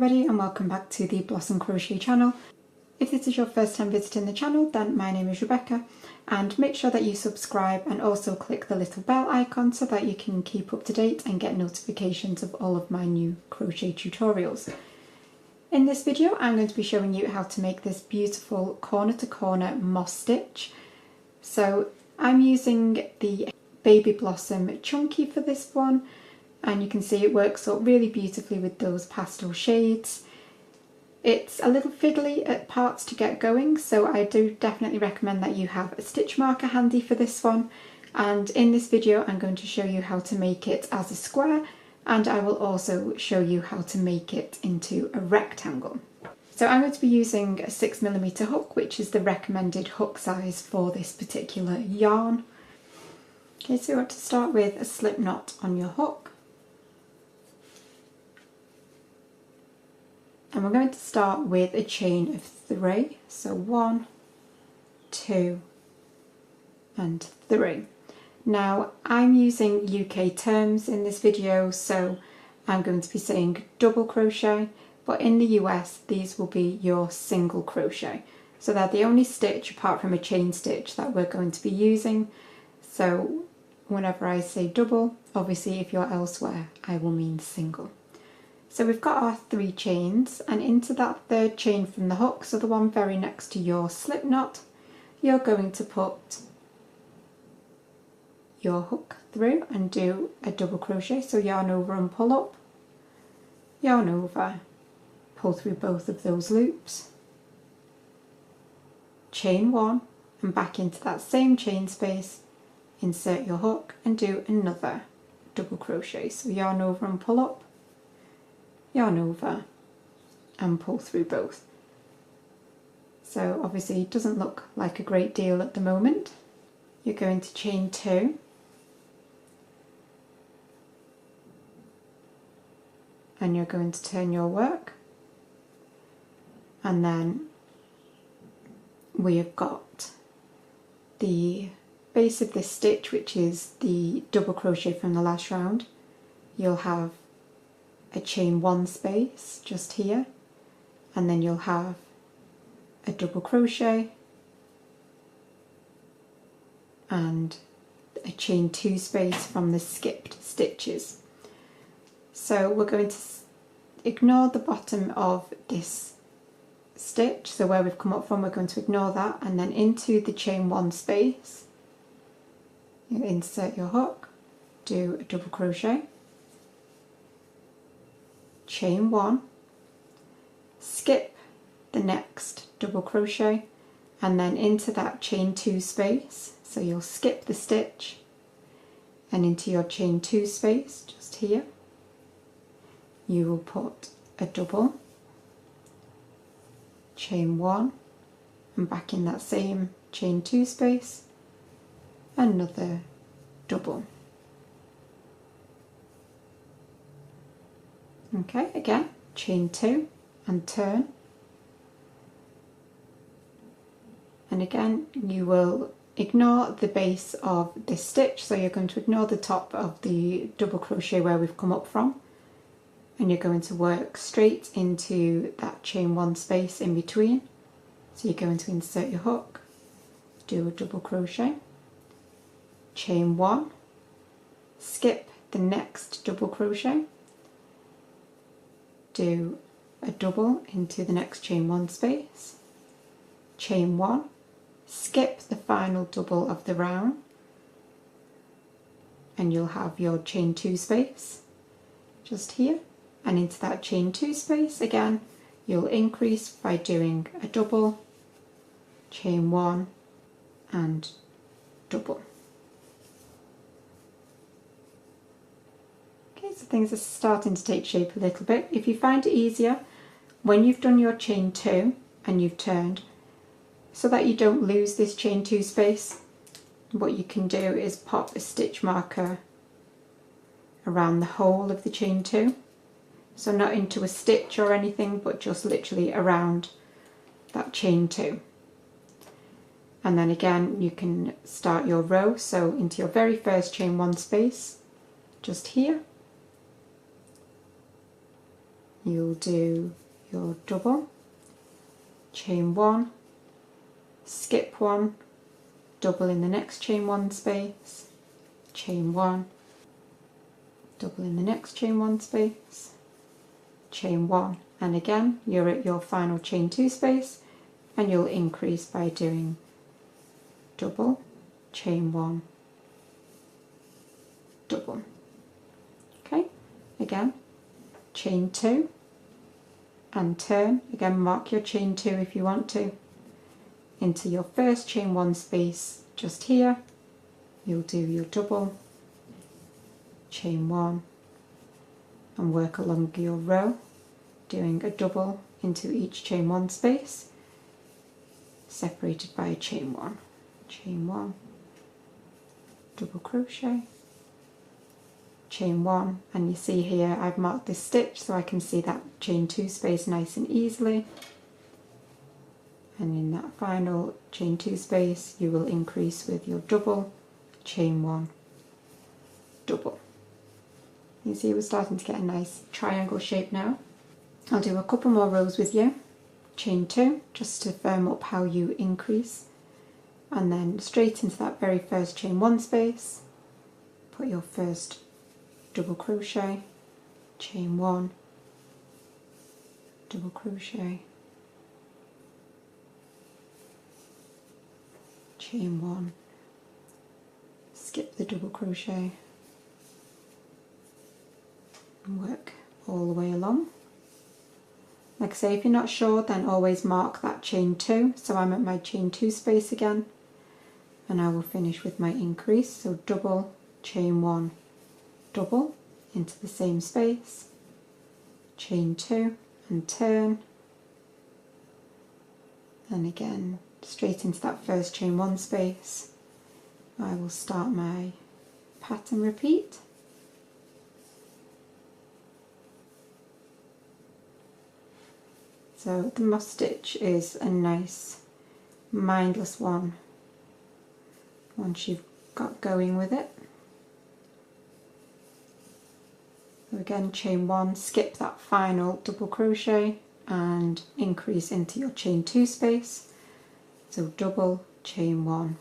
everybody and welcome back to the Blossom Crochet channel. If this is your first time visiting the channel, then my name is Rebecca, and make sure that you subscribe and also click the little bell icon so that you can keep up to date and get notifications of all of my new crochet tutorials. In this video I'm going to be showing you how to make this beautiful corner to corner moss stitch. So I'm using the Baby Blossom Chunky for this one, and you can see it works up really beautifully with those pastel shades. It's a little fiddly at parts to get going, so I do definitely recommend that you have a stitch marker handy for this one. And in this video I'm going to show you how to make it as a square, and I will also show you how to make it into a rectangle. So I'm going to be using a 6mm hook, which is the recommended hook size for this particular yarn. Okay, so you want to start with a slip knot on your hook. And we're going to start with a chain of 3. So 1, 2 and 3. Now I'm using UK terms in this video, so I'm going to be saying double crochet, but in the US these will be your single crochet. So they're the only stitch apart from a chain stitch that we're going to be using. So whenever I say double, obviously if you're elsewhere I will mean single. So we've got our 3 chains, and into that 3rd chain from the hook, so the one very next to your slip knot, you're going to put your hook through and do a double crochet. So yarn over and pull up, yarn over, pull through both of those loops, chain 1 and back into that same chain space, insert your hook and do another double crochet. So yarn over and pull up, yarn over and pull through both. So obviously it doesn't look like a great deal at the moment. You're going to chain 2 and you're going to turn your work, and then we have got the base of this stitch, which is the double crochet from the last round. You'll have a chain 1 space just here, and then you'll have a double crochet and a chain 2 space from the skipped stitches. So we're going to ignore the bottom of this stitch, so where we've come up from we're going to ignore that, and then into the chain 1 space you insert your hook, do a double crochet, chain 1, skip the next double crochet, and then into that chain 2 space, so you'll skip the stitch and into your chain 2 space just here you will put a double, chain 1 and back in that same chain 2 space another double. Okay, again, chain 2 and turn, and again you will ignore the base of this stitch, so you're going to ignore the top of the double crochet where we've come up from, and you're going to work straight into that chain 1 space in between. So you're going to insert your hook, do a double crochet, chain 1, skip the next double crochet, do a double into the next chain 1 space, chain 1, skip the final double of the round, and you'll have your chain 2 space just here, and into that chain 2 space again you'll increase by doing a double, chain 1 and double. So things are starting to take shape a little bit. If you find it easier when you've done your chain 2 and you've turned, so that you don't lose this chain 2 space, what you can do is pop a stitch marker around the whole of the chain 2, so not into a stitch or anything, but just literally around that chain 2. And then again you can start your row, so into your very first chain 1 space just here, you'll do your double, chain 1, skip 1, double in the next chain 1 space, chain 1, double in the next chain 1 space, chain 1, and again you're at your final chain 2 space, and you'll increase by doing double, chain 1, double. Okay, again chain 2 and turn, again mark your chain 2 if you want to, into your first chain 1 space just here, you'll do your double, chain 1, and work along your row doing a double into each chain 1 space separated by a chain 1, chain 1, double crochet, chain 1, and you see here I've marked this stitch so I can see that chain 2 space nice and easily, and in that final chain 2 space you will increase with your double, chain 1, double. You see we're starting to get a nice triangle shape now. I'll do a couple more rows with you, chain 2 just to firm up how you increase, and then straight into that very first chain 1 space, put your first double crochet, chain 1, double crochet, chain 1, skip the double crochet, and work all the way along. Like I say, if you're not sure, then always mark that chain 2, so I'm at my chain 2 space again, and I will finish with my increase, so double, chain 1, double into the same space, chain 2 and turn, and again straight into that first chain 1 space. I will start my pattern repeat. So the moss stitch is a nice mindless one once you've got going with it. So again, chain 1, skip that final double crochet and increase into your chain 2 space. So double, chain 1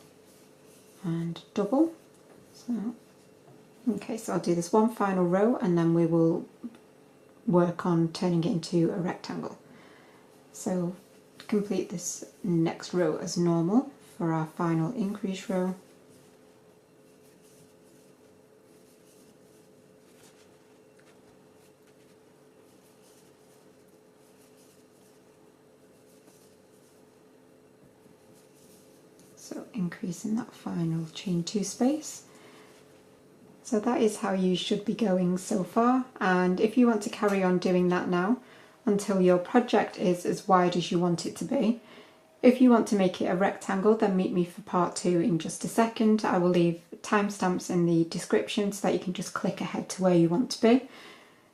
and double. So okay, so I'll do this one final row and then we will work on turning it into a rectangle. So complete this next row as normal for our final increase row. So increase in that final chain 2 space. So that is how you should be going so far, and if you want to carry on doing that now until your project is as wide as you want it to be. If you want to make it a rectangle, then meet me for part 2 in just a second. I will leave timestamps in the description so that you can just click ahead to where you want to be.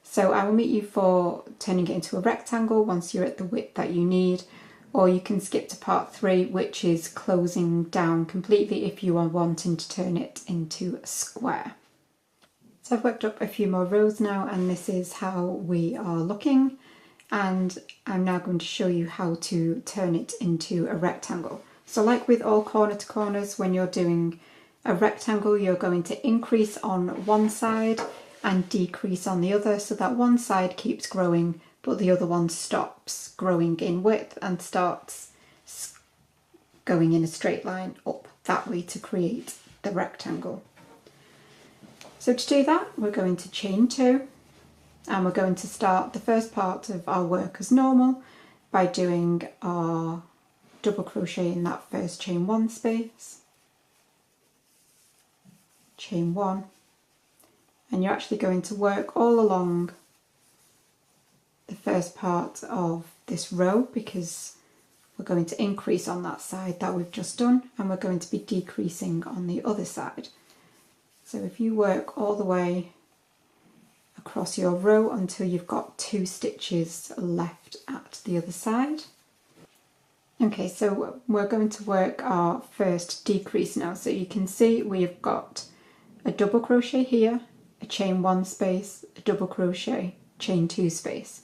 So I will meet you for turning it into a rectangle once you're at the width that you need, or you can skip to part 3, which is closing down completely if you are wanting to turn it into a square. So I've worked up a few more rows now, and this is how we are looking. And I'm now going to show you how to turn it into a rectangle. So like with all corner to corners, when you're doing a rectangle, you're going to increase on one side and decrease on the other, so that one side keeps growing but the other one stops growing in width and starts going in a straight line up that way to create the rectangle. So to do that, we're going to chain 2. And we're going to start the first part of our work as normal by doing our double crochet in that first chain 1 space, chain 1, and you're actually going to work all along the first part of this row because we're going to increase on that side that we've just done, and we're going to be decreasing on the other side. So if you work all the way across your row until you've got 2 stitches left at the other side. Okay, so we're going to work our first decrease now. So you can see we've got a double crochet here, a chain 1 space, a double crochet, chain 2 space.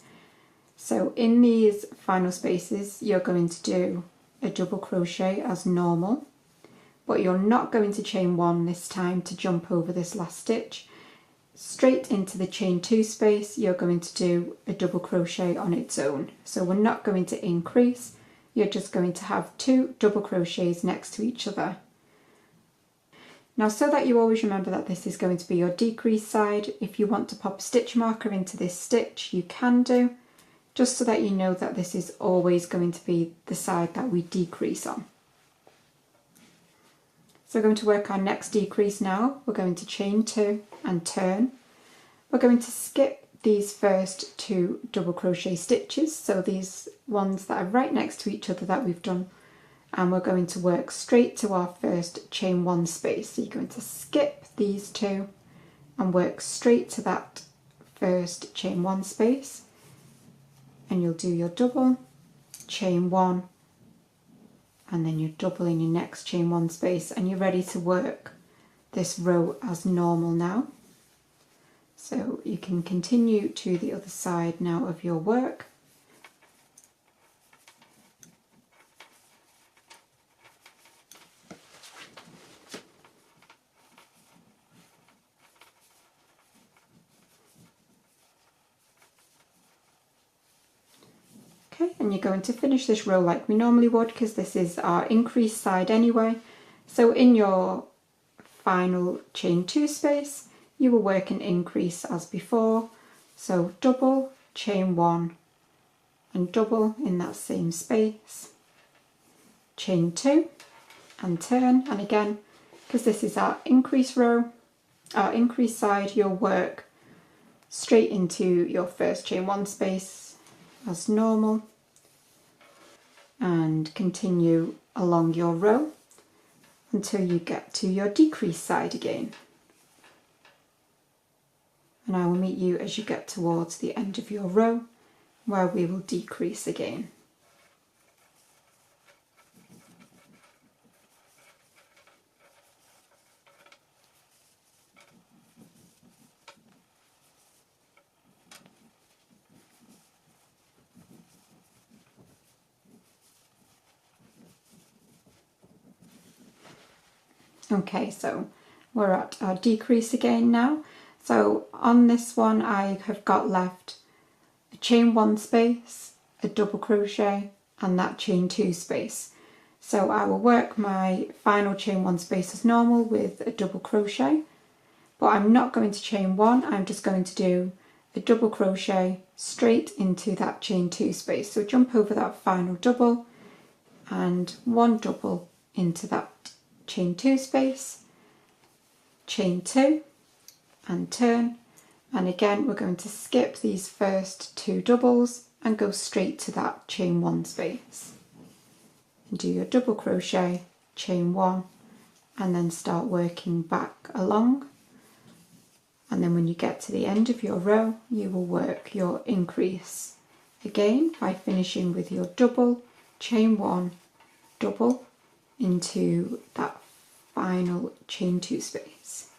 So in these final spaces you're going to do a double crochet as normal, but you're not going to chain 1 this time to jump over this last stitch. Straight into the chain 2 space you're going to do a double crochet on its own. So we're not going to increase, you're just going to have 2 double crochets next to each other. Now, so that you always remember that this is going to be your decrease side, if you want to pop a stitch marker into this stitch you can do, just so that you know that this is always going to be the side that we decrease on. So we're going to work our next decrease now. We're going to chain 2 and turn. We're going to skip these first 2 double crochet stitches, so these ones that are right next to each other that we've done, and we're going to work straight to our first chain 1 space. So you're going to skip these 2 and work straight to that first chain 1 space, and you'll do your double, chain 1, and then you double in your next chain 1 space, and you're ready to work this row as normal now. So you can continue to the other side now of your work. Okay, and you're going to finish this row like we normally would, because this is our increase side anyway. So in your final chain 2 space you will work an increase as before, so double, chain 1 and double in that same space, chain 2 and turn, and again, because this is our increase row, our increase side, you'll work straight into your first chain 1 space as normal and continue along your row until you get to your decrease side again. And I will meet you as you get towards the end of your row where we will decrease again. Okay, so we're at our decrease again now. So on this one I have got left a chain 1 space, a double crochet and that chain 2 space. So I will work my final chain 1 space as normal with a double crochet, but I'm not going to chain 1, I'm just going to do a double crochet straight into that chain 2 space. So jump over that final double and 1 double into that chain 2 space, chain 2 and turn, and again we're going to skip these first 2 doubles and go straight to that chain 1 space and do your double crochet, chain 1 and then start working back along, and then when you get to the end of your row you will work your increase again by finishing with your double, chain 1, double into that final chain 2 space.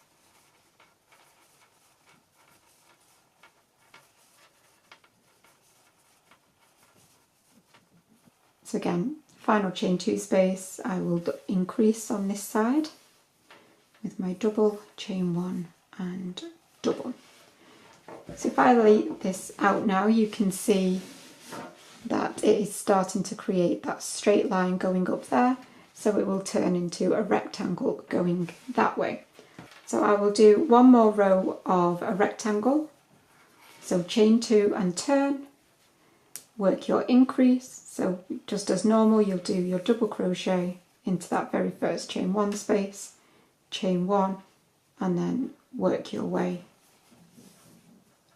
So again, final chain 2 space, I will increase on this side with my double, chain 1 and double. So if I lay this out now, you can see that it is starting to create that straight line going up there, so it will turn into a rectangle going that way. So I will do one more row of a rectangle, so chain 2 and turn, work your increase, so just as normal you'll do your double crochet into that very first chain 1 space, chain 1 and then work your way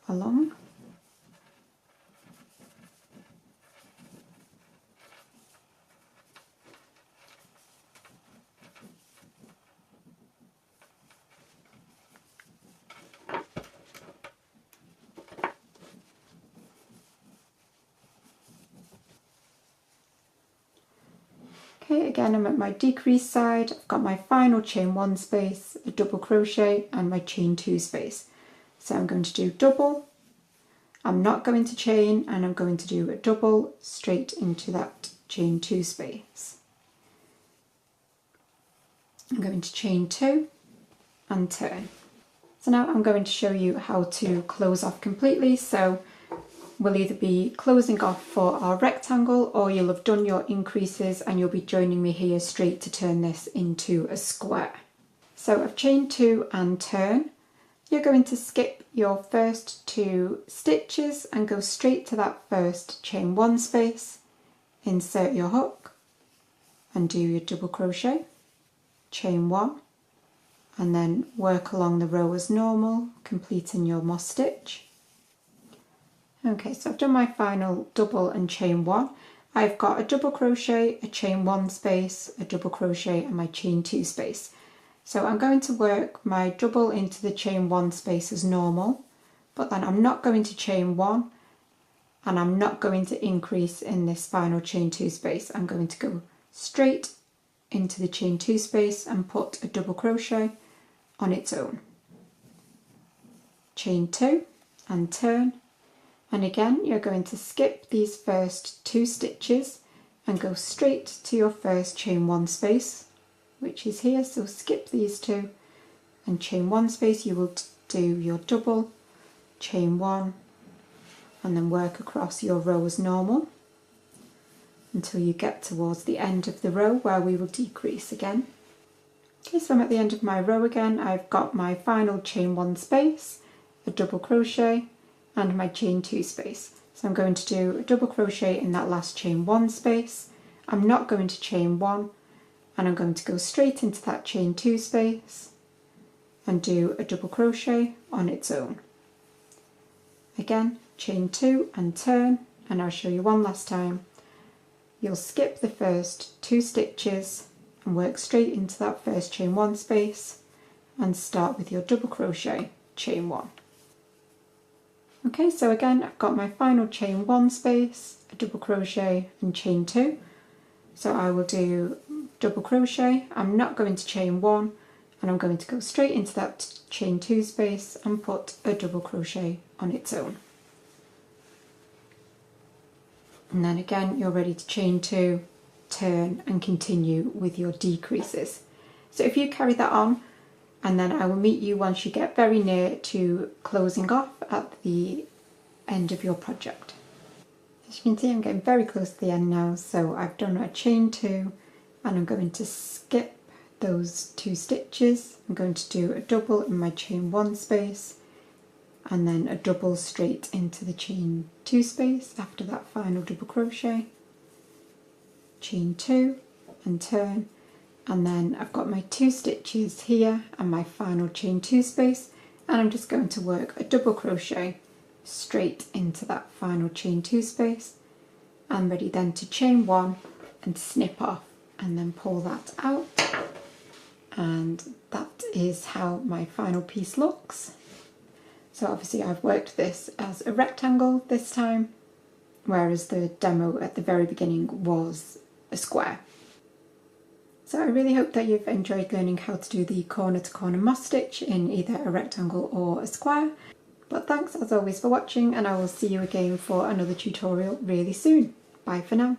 along. Okay, again I'm at my decrease side, I've got my final chain 1 space, a double crochet and my chain 2 space. So I'm going to do double I'm not going to chain, and I'm going to do a double straight into that chain 2 space. I'm going to chain 2 and turn. So now I'm going to show you how to close off completely. So we'll either be closing off for our rectangle, or you'll have done your increases and you'll be joining me here straight to turn this into a square. So I've chained 2 and turn. You're going to skip your first 2 stitches and go straight to that first chain 1 space, insert your hook and do your double crochet, chain 1, and then work along the row as normal, completing your moss stitch. Okay, so I've done my final double and chain 1. I've got a double crochet, a chain 1 space, a double crochet and my chain 2 space. So I'm going to work my double into the chain 1 space as normal, but then I'm not going to chain 1 and I'm not going to increase in this final chain 2 space. I'm going to go straight into the chain 2 space and put a double crochet on its own. Chain 2 and turn, and again you're going to skip these first 2 stitches and go straight to your first chain 1 space, which is here. So skip these 2 and chain 1 space. You will do your double, chain 1, and then work across your row as normal until you get towards the end of the row where we will decrease again. Okay, so I'm at the end of my row again. I've got my final chain 1 space, a double crochet and my chain 2 space. So I'm going to do a double crochet in that last chain 1 space. I'm not going to chain 1, and I'm going to go straight into that chain 2 space and do a double crochet on its own. Again, chain 2 and turn, and I'll show you one last time. You'll skip the first 2 stitches and work straight into that first chain 1 space and start with your double crochet, chain 1. Okay, so again I've got my final chain 1 space, a double crochet and chain 2. So I will do double crochet, I'm not going to chain 1, and I'm going to go straight into that chain 2 space and put a double crochet on its own. And then again you're ready to chain 2, turn and continue with your decreases. So if you carry that on, and then I will meet you once you get very near to closing off at the end of your project. As you can see, I'm getting very close to the end now. So I've done a chain 2 and I'm going to skip those 2 stitches. I'm going to do a double in my chain 1 space and then a double straight into the chain 2 space after that final double crochet, chain 2 and turn, and then I've got my 2 stitches here and my final chain 2 space, and I'm just going to work a double crochet straight into that final chain 2 space. I'm ready then to chain 1 and snip off and then pull that out, and that is how my final piece looks. So obviously I've worked this as a rectangle this time, whereas the demo at the very beginning was a square. So I really hope that you've enjoyed learning how to do the corner to corner moss stitch in either a rectangle or a square. But thanks as always for watching, and I will see you again for another tutorial really soon. Bye for now.